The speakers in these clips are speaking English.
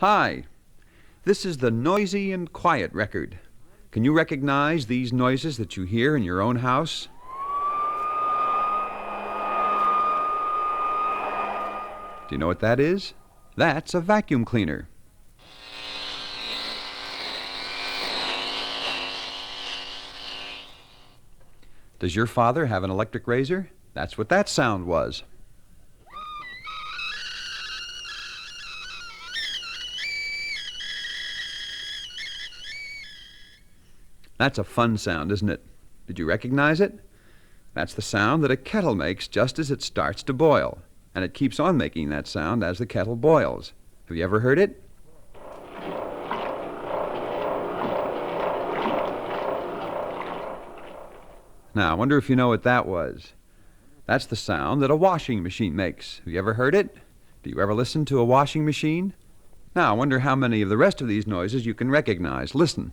Hi, this is the Noisy and Quiet record. Can you recognize these noises that you hear in your own house? Do you know what that is? That's a vacuum cleaner. Does your father have an electric razor? That's what that sound was. That's a fun sound, isn't it? Did you recognize it? That's the sound that a kettle makes just as it starts to boil, and it keeps on making that sound as the kettle boils. Have you ever heard it? Now, I wonder if you know what that was. That's the sound that a washing machine makes. Have you ever heard it? Do you ever listen to a washing machine? Now, I wonder how many of the rest of these noises you can recognize. Listen.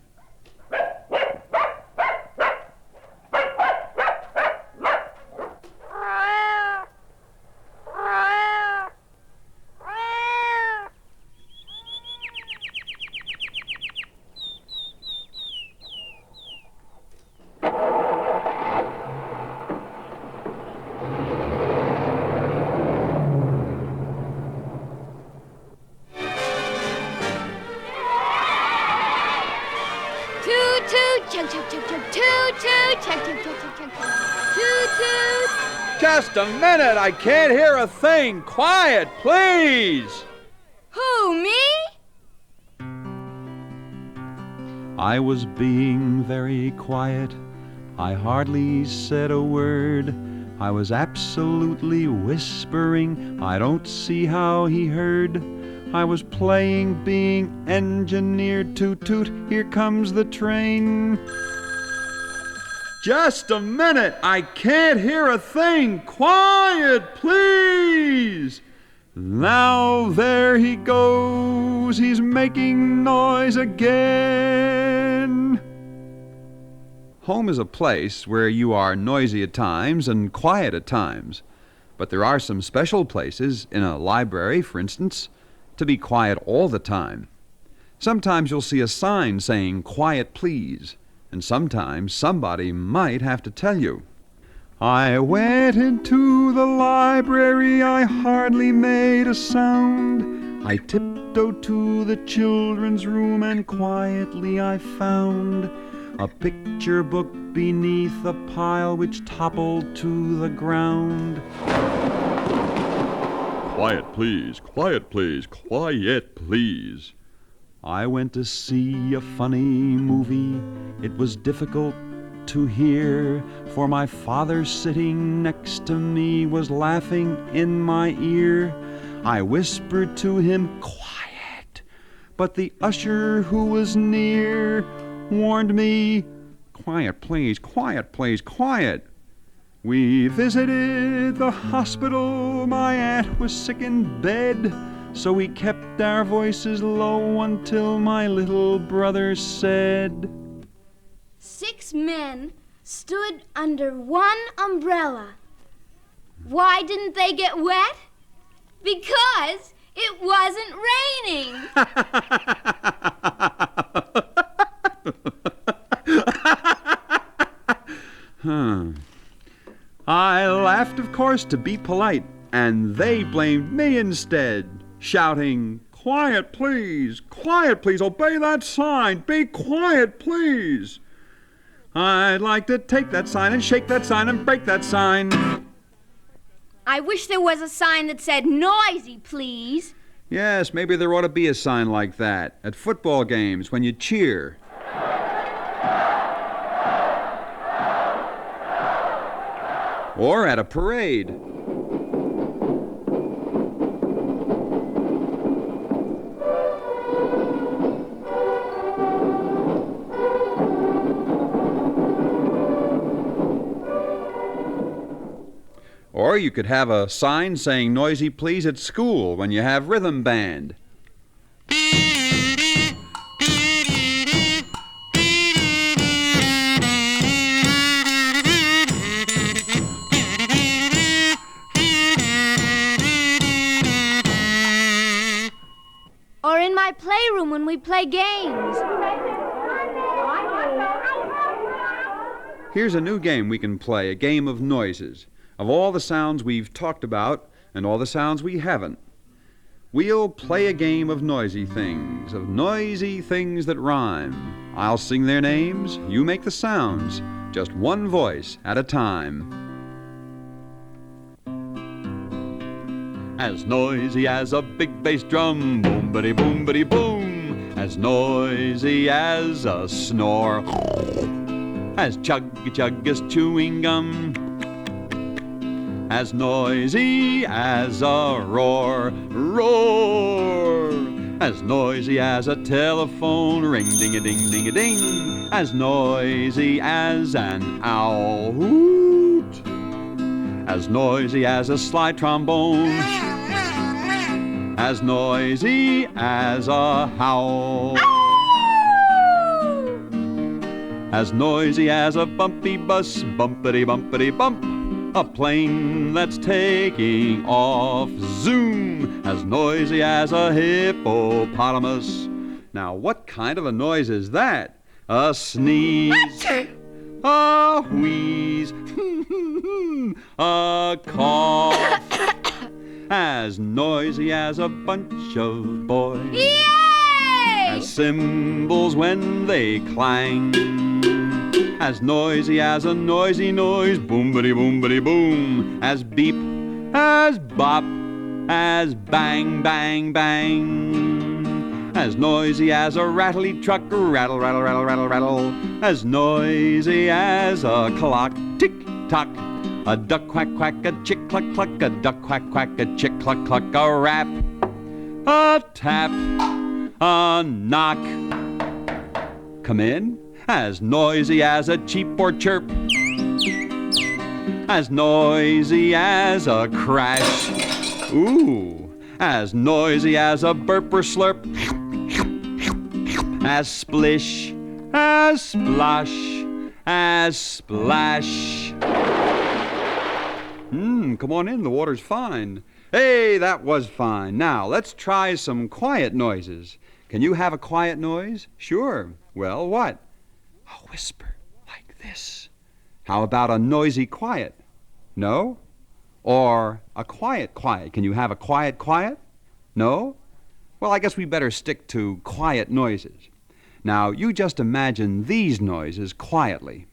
Just a minute! I can't hear a thing! Quiet, please! Who, me? I was being very quiet. I hardly said a word. I was absolutely whispering. I don't see how he heard. I was playing being engineered. Toot toot, here comes the train. Just a minute! I can't hear a thing! Quiet, please! Now there he goes. He's making noise again. Home is a place where you are noisy at times and quiet at times. But there are some special places, in a library, for instance, to be quiet all the time. Sometimes you'll see a sign saying, "Quiet, please." And sometimes somebody might have to tell you. I went into the library, I hardly made a sound. I tiptoed to the children's room and quietly I found a picture book beneath a pile which toppled to the ground. Quiet, please, quiet, please, quiet, please. I went to see a funny movie. It was difficult to hear, for my father sitting next to me was laughing in my ear. I whispered to him, "Quiet," but the usher who was near warned me, "Quiet, please, quiet, please, quiet." We visited the hospital. My aunt was sick in bed, so we kept our voices low until my little brother said, 6 men stood under one umbrella. Why didn't they get wet? Because it wasn't raining. I laughed, of course, to be polite, and they blamed me instead, shouting, "Quiet, please, obey that sign, be quiet, please." I'd like to take that sign and shake that sign and break that sign. I wish there was a sign that said, "Noisy, please." Yes, maybe there ought to be a sign like that at football games when you cheer. Or at a parade. Or you could have a sign saying "Noisy, please" at school when you have rhythm band. playroom when we play games. Here's a new game we can play, a game of noises, of all the sounds we've talked about and all the sounds we haven't. We'll play a game of noisy things that rhyme. I'll sing their names, you make the sounds, just one voice at a time. As noisy as a big bass drum, boom-bitty-boom-bitty-boom. As noisy as a snore, as chug-chug as chewing gum. As noisy as a roar, roar. As noisy as a telephone, ring, ding-a-ding-ding-a-ding. As noisy as an owl, hoot. As noisy as a slide trombone. As noisy as a howl. As noisy as a bumpy bus, bumpity-bumpity-bump. A plane that's taking off, zoom. As noisy as a hippopotamus. Now, what kind of a noise is that? A sneeze, a wheeze, a cough. As noisy as a bunch of boys. Yay! As cymbals when they clang. As noisy as a noisy noise, boom-bitty-boom-bitty-boom. As beep, as bop, as bang, bang, bang. As noisy as a rattly truck, rattle, rattle, rattle, rattle, rattle. As noisy as a clock, tick-tock. A duck quack quack, a chick cluck cluck, a duck quack quack, a chick cluck cluck, a rap, a tap, a knock. Come in. As noisy as a cheep or chirp. As noisy as a crash. Ooh. As noisy as a burp or slurp. As splish, as splosh, as splash. Come on in, the water's fine. Hey, that was fine. Now, let's try some quiet noises. Can you have a quiet noise? Sure. Well, what? A whisper like this. How about a noisy quiet? No? Or a quiet quiet? Can you have a quiet quiet? No? Well, I guess we better stick to quiet noises. Now, you just imagine these noises quietly.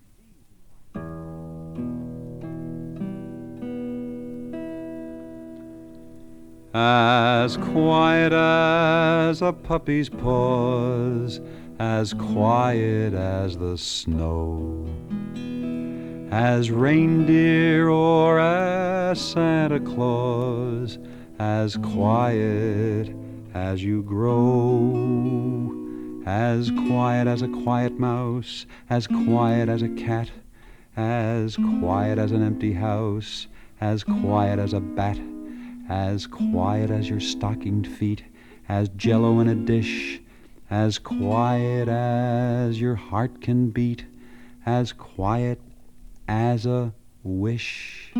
As quiet as a puppy's paws, as quiet as the snow, as reindeer or as Santa Claus, as quiet as you grow, as quiet as a quiet mouse, as quiet as a cat, as quiet as an empty house, as quiet as a bat, as quiet as your stockinged feet, as jello in a dish, as quiet as your heart can beat, as quiet as a wish,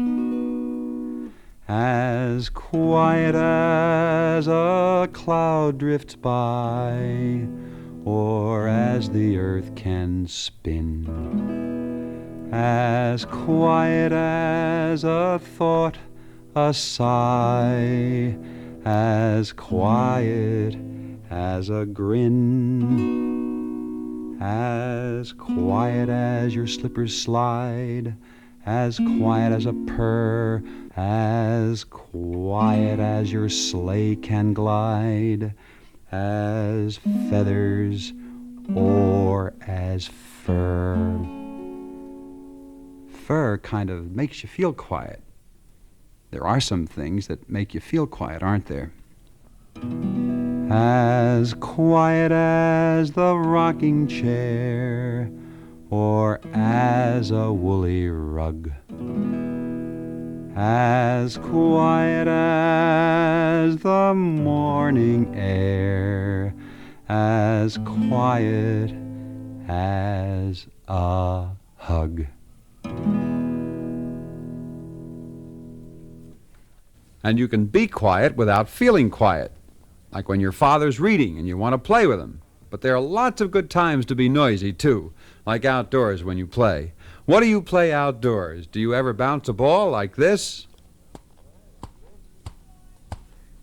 as quiet as a cloud drifts by, or as the earth can spin, as quiet as a thought, a sigh, as quiet as a grin, as quiet as your slippers slide, as quiet as a purr, as quiet as your sleigh can glide, as feathers or as fur. Fur kind of makes you feel quiet. There are some things that make you feel quiet, aren't there? As quiet as the rocking chair, or as a woolly rug, as quiet as the morning air, as quiet as a hug. And you can be quiet without feeling quiet. like when your father's reading and you want to play with him. But there are lots of good times to be noisy, too, like outdoors when you play. What do you play outdoors? Do you ever bounce a ball like this?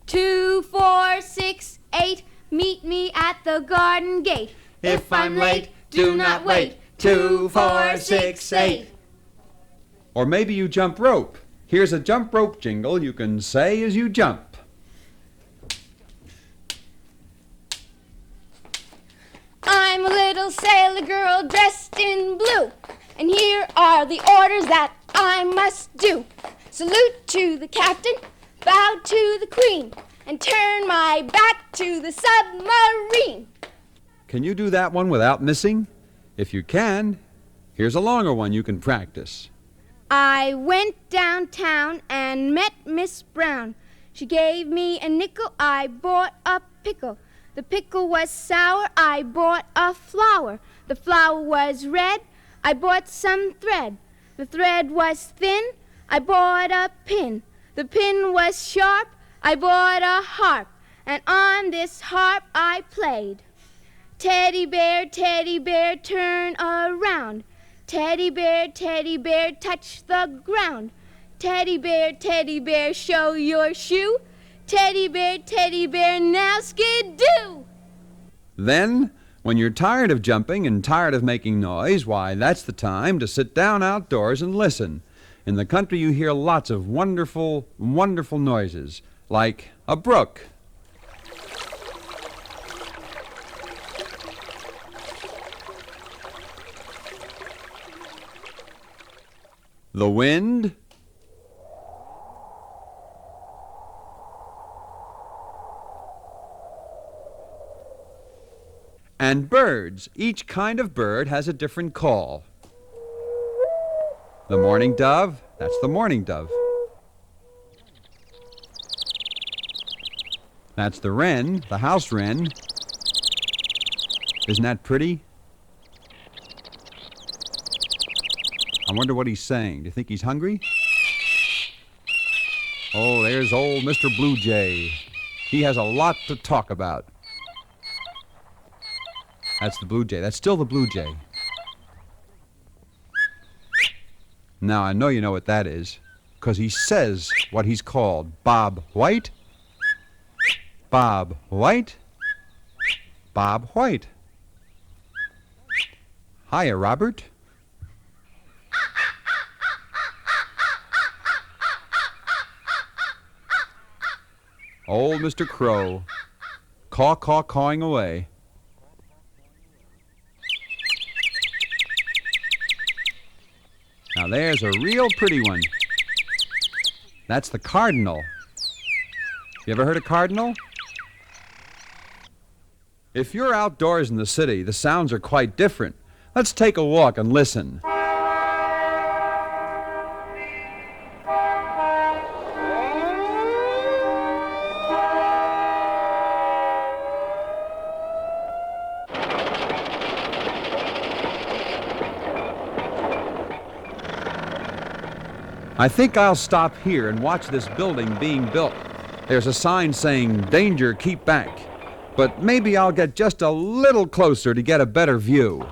2, 4, 6, 8, meet me at the garden gate. If I'm late, do not wait. 2, 4, 6, 8. Or maybe you jump rope. Here's a jump rope jingle you can say as you jump. I'm a little sailor girl dressed in blue, and here are the orders that I must do. Salute to the captain, bow to the queen, and turn my back to the submarine. Can you do that one without missing? If you can, here's a longer one you can practice. I went downtown and met Miss Brown. She gave me a nickel, I bought a pickle. The pickle was sour, I bought a flower. The flower was red, I bought some thread. The thread was thin, I bought a pin. The pin was sharp, I bought a harp. And on this harp I played. Teddy bear, turn around. Teddy bear, touch the ground. Teddy bear, show your shoe. Teddy bear, now skidoo! Then, when you're tired of jumping and tired of making noise, why, that's the time to sit down outdoors and listen. In the country you hear lots of wonderful, wonderful noises, like a brook. The wind. And birds. Each kind of bird has a different call. The mourning dove, that's the mourning dove. That's the wren, the house wren. Isn't that pretty? I wonder what he's saying. Do you think he's hungry? Oh, there's old Mr. Blue Jay. He has a lot to talk about. That's the blue jay. That's still the blue jay. Now, I know you know what that is, because he says what he's called. Bob White. Bob White. Bob White. Hiya, Robert. Old Mr. Crow, cawing away. Now there's a real pretty one. That's the cardinal. You ever heard of cardinal? If you're outdoors in the city, the sounds are quite different. Let's take a walk and listen. I think I'll stop here and watch this building being built. There's a sign saying, "Danger, keep back." But maybe I'll get just a little closer to get a better view.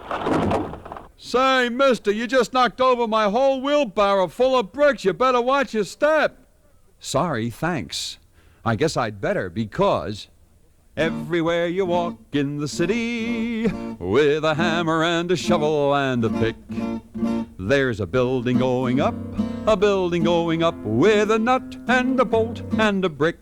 Say, mister, you just knocked over my whole wheelbarrow full of bricks. You better watch your step. Sorry, thanks. I guess I'd better, because everywhere you walk in the city, with a hammer and a shovel and a pick, there's a building going up, with a nut and a bolt and a brick.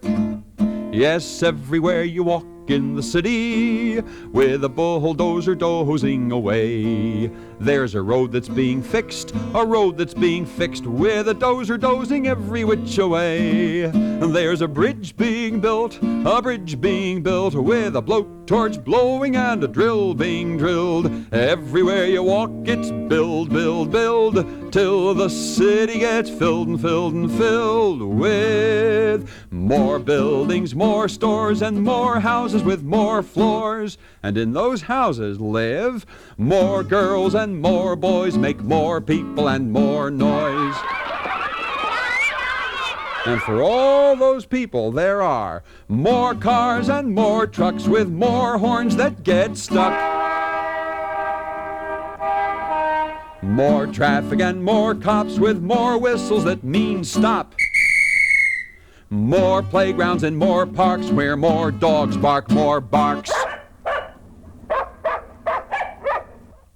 Yes, everywhere you walk in the city, with a bulldozer dozing away, there's a road that's being fixed, with a dozer dozing every which away. There's a bridge being built, with a blowtorch blowing and a drill being drilled. Everywhere you walk, it's build, till the city gets filled with more buildings, more stores, and more houses with more floors. And in those houses live more girls and more boys, make more people and more noise. And for all those people, there are more cars and more trucks with more horns that get stuck. More traffic and more cops with more whistles that mean stop. More playgrounds and more parks where more dogs bark more barks.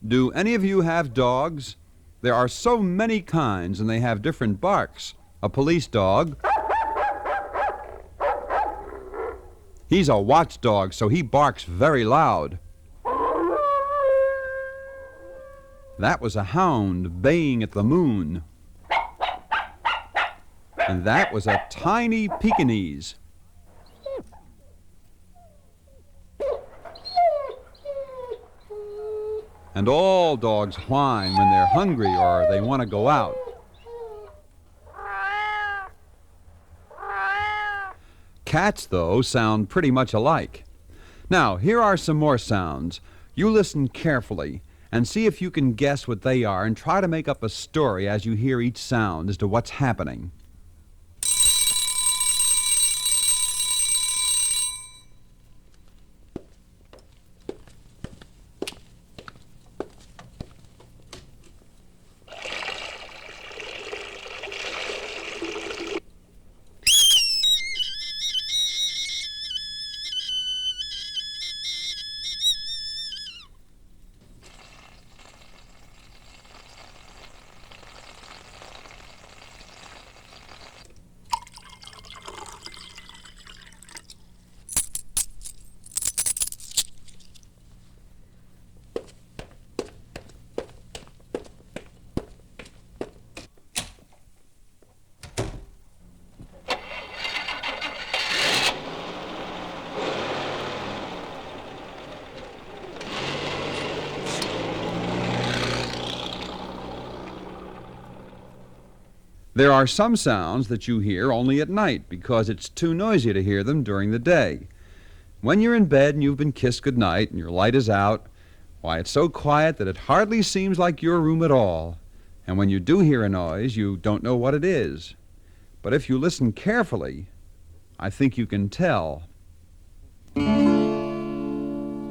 Do any of you have dogs? There are so many kinds and they have different barks. A police dog. He's a watchdog, so he barks very loud. That was a hound baying at the moon. And that was a tiny Pekingese. And all dogs whine when they're hungry or they want to go out. Cats, though, sound pretty much alike. Now, here are some more sounds. You listen carefully and see if you can guess what they are and try to make up a story as you hear each sound as to what's happening. There are some sounds that you hear only at night because it's too noisy to hear them during the day. When you're in bed and you've been kissed goodnight and your light is out, why, it's so quiet that it hardly seems like your room at all. And when you do hear a noise, you don't know what it is. But if you listen carefully, I think you can tell.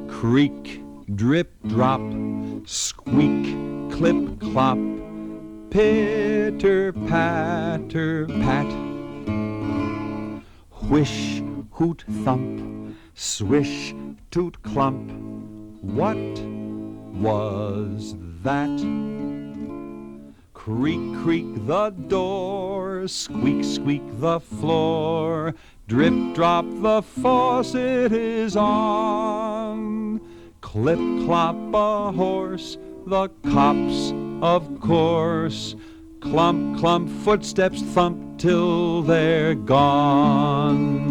Creak, drip, drop, squeak, clip, clop, pitter, patter, pat. Whish, hoot, thump, swish, toot, clump. What was that? Creak, creak the door, squeak, squeak the floor, drip, drop the faucet is on. Clip, clop a horse, the cops, of course. Clump, clump, footsteps thump till they're gone.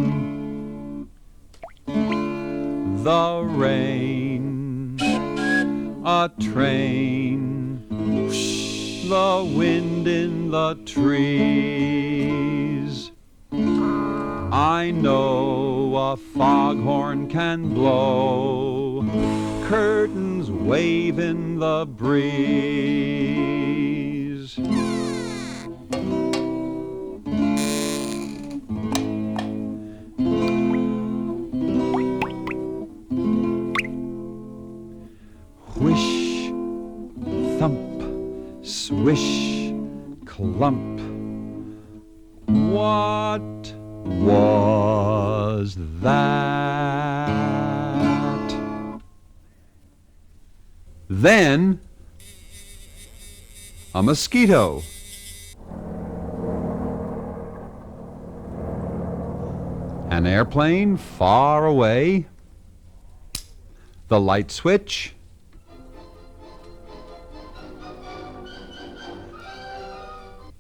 The rain, a train, the wind in the trees. I know a foghorn can blow, curtains wave in the breeze. Whish, thump, swish, clump. What was that? Then, a mosquito. An airplane far away. The light switch.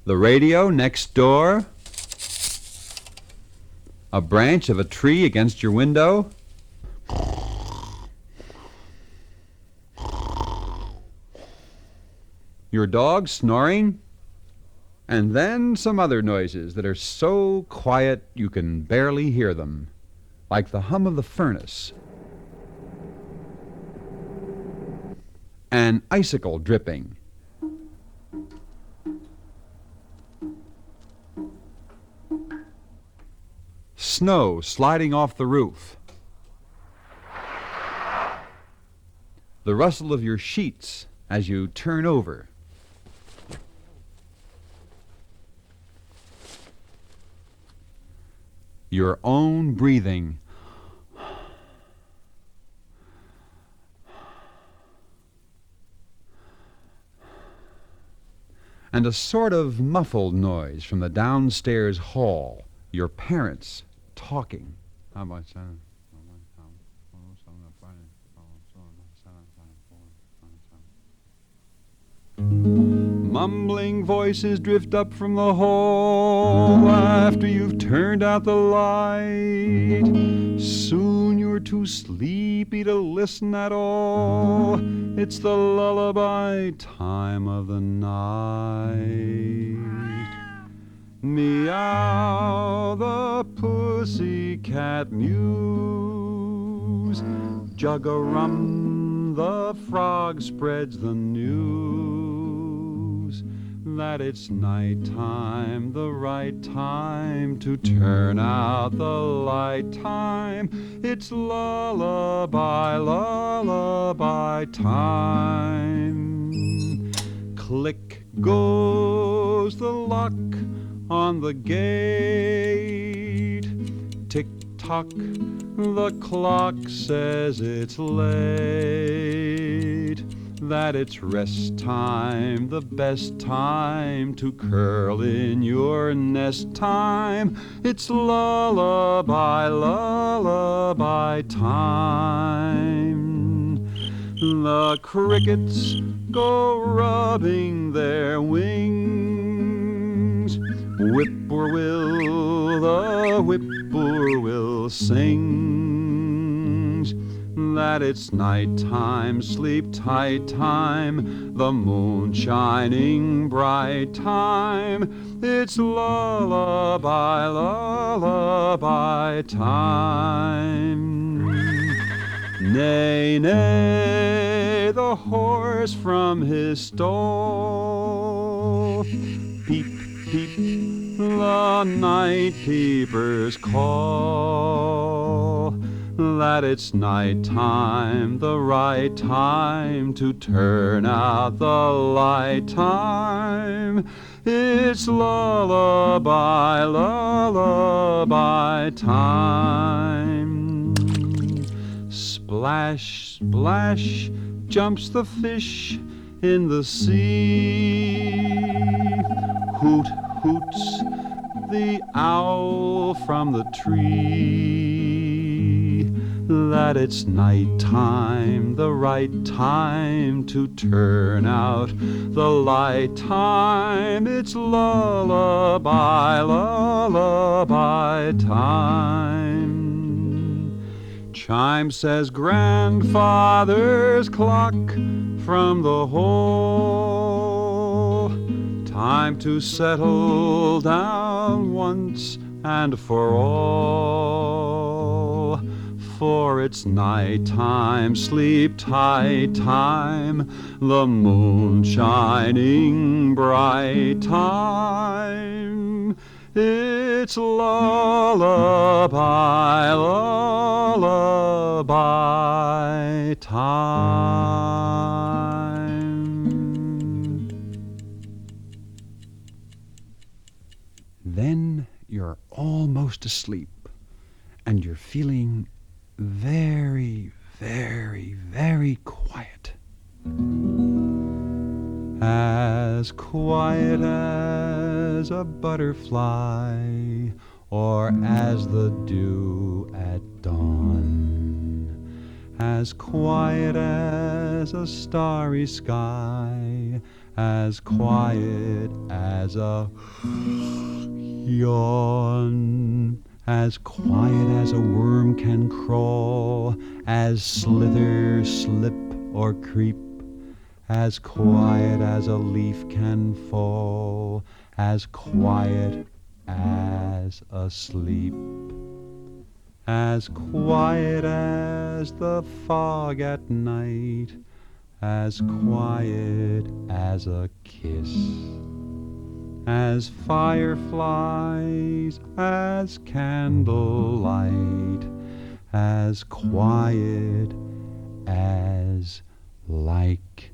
The radio next door. A branch of a tree against your window. Your dog snoring. And then some other noises that are so quiet you can barely hear them, like the hum of the furnace. An icicle dripping. snow sliding off the roof. The rustle of your sheets as you turn over. Your own breathing. And a sort of muffled noise from the downstairs hall, your parents talking. Mumbling voices drift up from the hall after you've turned out the light. Soon you're too sleepy to listen at all. It's the lullaby time of the night. Meow, the pussycat mews. Jug-a-rum, the frog spreads the news that it's nighttime, the right time to turn out the light time. It's lullaby, lullaby time. Click goes the lock on the gate. Tick-tock, the clock says it's late, that it's rest time, the best time to curl in your nest time. It's lullaby, lullaby time. The crickets go rubbing their wings. Whip-poor-will, the whip-poor-will sings that it's nighttime, sleep tight time, the moon shining bright time. It's lullaby, lullaby time. Neigh, neigh, the horse from his stall. Peep, peep, the night peepers call that it's night time, the right time to turn out the light time. It's lullaby, lullaby time. Splash, splash, jumps the fish in the sea. Hoot, hoots the owl from the tree, that it's night time, the right time to turn out the light time. It's lullaby, lullaby time. Chime says grandfather's clock from the hall. Time to settle down once and for all. For it's night time, sleep tight time, the moon shining bright time. It's lullaby, lullaby time. Then you're almost asleep, and you're feeling very, very, very quiet. As quiet as a butterfly, or as the dew at dawn. As quiet as a starry sky, as quiet as a yawn. As quiet as a worm can crawl, as slither, slip, or creep. As quiet as a leaf can fall, as quiet as asleep. As quiet as the fog at night, as quiet as a kiss. as fireflies, as candlelight, as quiet as like